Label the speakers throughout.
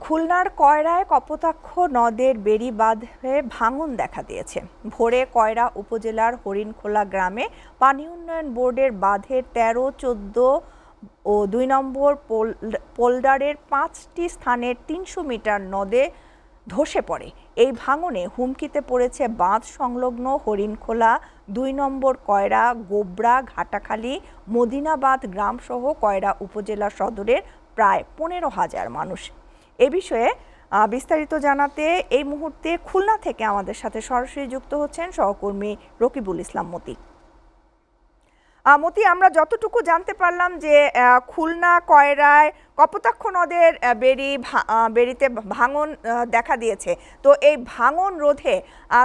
Speaker 1: খুলনার কয়রায় কপোতাক্ষ নদের বেড়ি বাঁধে ভাঙন দেখা দিয়েছে। ভোরে কয়রা উপজেলার হরিণখোলা গ্রামে পানি উন্নয়ন বোর্ডের বাঁধের ১৩, ১৪ ও ২ নম্বর পোল্ডারের ৫টি স্থানের ৩০০ মিটার নদে ধসে পড়ে। এই ভাঙনে হুমকিতে পড়েছে বাঁধ সংলগ্ন হরিণখোলা, ২ নম্বর কয়রা, গোবরা, ঘাটাখালী, মদিনাবাদ গ্রামসহ কয়রা উপজেলা সদরের প্রায় ১৫,০০০ মানুষ। এ বিষয়ে বিস্তারিত জানাতে এই মুহূর্তে খুলনা থেকে আমাদের সাথে সরাসরি যুক্ত হচ্ছেন সহকর্মী রকিবুল ইসলাম মতি। মতি, আমরা যতটুকু জানতে পারলাম যে খুলনা কয়রায় কপোতাক্ষ নদের বেড়িতে ভাঙন দেখা দিয়েছে। তো এই ভাঙন রোধে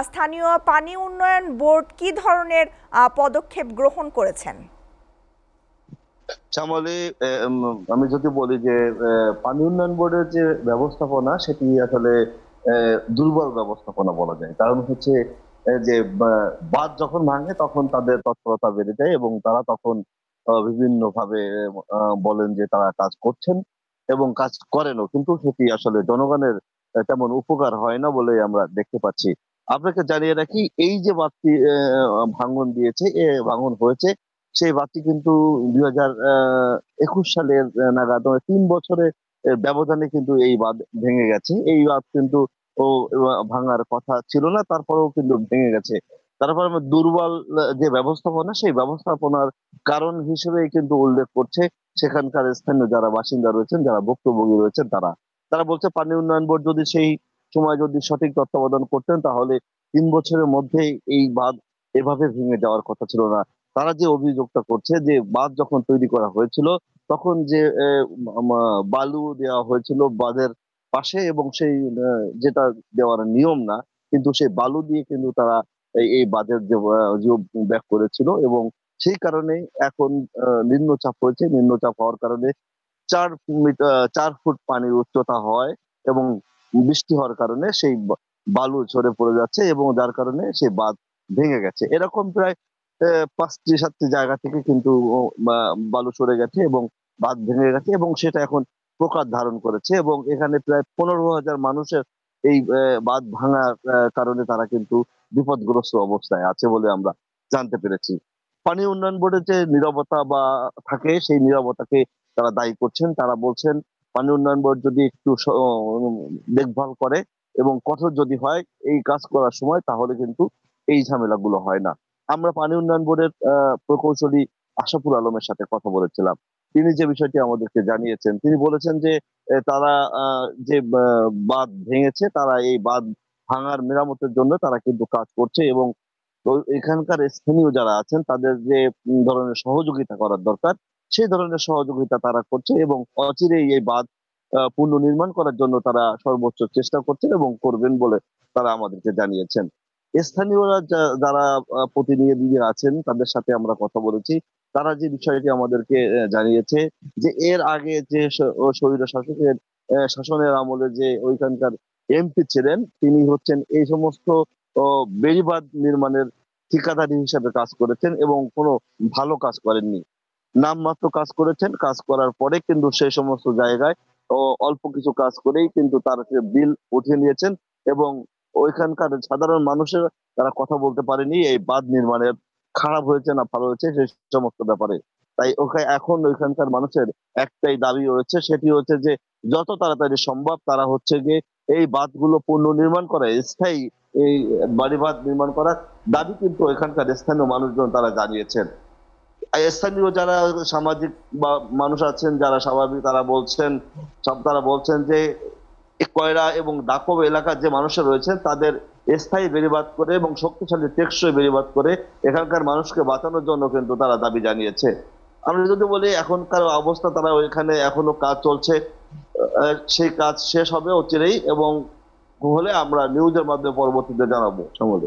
Speaker 1: স্থানীয় পানি উন্নয়ন বোর্ড কি ধরনের পদক্ষেপ গ্রহণ করেছেন?
Speaker 2: শ্যামলী, আমি যদি বলি যে পানি উন্নয়ন বোর্ডের যে ব্যবস্থাপনা সেটি আসলে দুর্বল ব্যবস্থাপনা বলা যায়। কারণ হচ্ছে যে বাঁধ যখন ভাঙে তখন তাদের তৎপরতা বেড়ে যায় এবং তারা তখন বিভিন্ন ভাবে বলেন যে তারা কাজ করছেন এবং কাজ করেনও, কিন্তু সেটি আসলে জনগণের তেমন উপকার হয় না বলে আমরা দেখতে পাচ্ছি। আপনাকে জানিয়ে রাখি, এই যে বাঁধটি ভাঙন দিয়েছে, ভাঙন হয়েছে, সেই বাঁধটি কিন্তু ২০২১ সালের নাগাদ, মানে ৩ বছরের ব্যবধানে কিন্তু এই বাঁধ ভেঙে গেছে। এই বাঁধ কিন্তু ও ভাঙার কথা ছিল না, তারপরেও কিন্তু ভেঙে গেছে। তারপর আমরা দুর্বল যে ব্যবস্থাপনা, সেই ব্যবস্থাপনার কারণ হিসেবে কিন্তু উল্লেখ করছে সেখানকার স্থানীয় যারা বাসিন্দা রয়েছেন, যারা ভুক্তভোগী রয়েছেন, তারা তারা বলছে পানি উন্নয়ন বোর্ড যদি সেই সময় যদি সঠিক তত্ত্বাবধান করতেন তাহলে ৩ বছরের মধ্যেই এই বাঁধ এভাবে ভেঙে যাওয়ার কথা ছিল না। তারা যে অভিযোগটা করছে যে বাঁধ যখন তৈরি করা হয়েছিল তখন যে বালু দেওয়া হয়েছিল বাঁধের পাশে, এবং সেই যেটা দেওয়ার নিয়ম না, কিন্তু সেই বালু দিয়ে কিন্তু তারা এই বাঁধের যে ব্যাক করেছিল, এবং সেই কারণে এখন নিম্নচাপ হয়েছে। নিম্নচাপ হওয়ার কারণে ৪ ফুট পানির উচ্চতা হয় এবং বৃষ্টি হওয়ার কারণে সেই বালু ঝরে পড়ে যাচ্ছে এবং যার কারণে সেই বাঁধ ভেঙে গেছে। এরকম প্রায় ৫টি ৭টি জায়গা থেকে কিন্তু বালু সরে গেছে এবং বাঁধ ভেঙে গেছে, এবং সেটা এখন প্রকার ধারণ করেছে, এবং এখানে প্রায় ১৫,০০০ মানুষের এই বাঁধ ভাঙার কারণে তারা কিন্তু বিপদগ্রস্ত অবস্থায় আছে বলে আমরা জানতে পেরেছি। পানি উন্নয়ন বোর্ডের যে নীরবতা বা থাকে, সেই নীরবতাকে তারা দায়ী করছেন। তারা বলছেন পানি উন্নয়ন বোর্ড যদি একটু দেখভাল করে এবং কঠোর যদি হয় এই কাজ করার সময়, তাহলে কিন্তু এই ঝামেলাগুলো হয় না। আমরা পানি উন্নয়ন বোর্ডের প্রকৌশলী আশাফুল আলমের সাথে কথা বলেছিলাম। তিনি যে বিষয়টি আমাদেরকে জানিয়েছেন, তিনি বলেছেন যে তারা যে বাঁধ ভেঙেছে, তারা এই বাঁধ ভাঙার মেরামতের জন্য তারা কিন্তু কাজ করছে, এবং এখানকার স্থানীয় যারা আছেন তাদের যে ধরনের সহযোগিতা করার দরকার সেই ধরনের সহযোগিতা তারা করছে, এবং অচিরেই এই বাঁধ পুনর্নির্মাণ করার জন্য তারা সর্বোচ্চ চেষ্টা করছেন এবং করবেন বলে তারা আমাদেরকে জানিয়েছেন। স্থানীয়রা যারা প্রতিনিধি আছেন তাদের সাথে আমরা কথা বলেছি। তারা যে বিষয়টি আমাদেরকে জানিয়েছে যে এর আগে যে স্বৈর শাসকের শাসনের আমলে যে ওইখানকার এমপি ছিলেন, তিনি হচ্ছেন এই সমস্ত বেড়িবাঁধ নির্মাণের ঠিকাদারি হিসাবে কাজ করেছেন এবং কোনো ভালো কাজ করেননি। নামমাত্র কাজ করেছেন। কাজ করার পরে কিন্তু সেই সমস্ত জায়গায় অল্প কিছু কাজ করেই কিন্তু তার বিল উঠিয়ে নিয়েছেন, এবং ওইখানকার সাধারণ মানুষের তারা কথা বলতে পারেনি এই বাঁধ নির্মাণের খারাপ হয়েছে না ভালো হয়েছে সেই সমস্ত ব্যাপারে। তাই এখন ওইখানকার মানুষের একটাই দাবি রয়েছে, সেটি হচ্ছে যে যত তাড়াতাড়ি সম্ভব তারা হচ্ছে গিয়ে এই বাঁধগুলো পুনর্নির্মাণ করা, স্থায়ী এই বাড়ি বাঁধ নির্মাণ করার দাবি কিন্তু এখানকার স্থানীয় মানুষজন তারা জানিয়েছেন। স্থানীয় যারা সামাজিক বা মানুষ আছেন যারা স্বাভাবিক, তারা বলছেন যে কয়রা এবং দাকব এলাকার যে মানুষরা রয়েছেন তাদের স্থায়ী বেড়িবাঁধ করে এবং শক্তিশালী টেকসই বেড়িবাঁধ করে এখানকার মানুষকে বাঁচানোর জন্য কিন্তু তারা দাবি জানিয়েছে। আমরা যদি বলি এখনকার অবস্থা, তারা ওইখানে এখনো কাজ চলছে, সেই কাজ শেষ হবে অচিরেই, এবং হলে আমরা নিউজের মাধ্যমে পরবর্তীতে জানাবো। সময়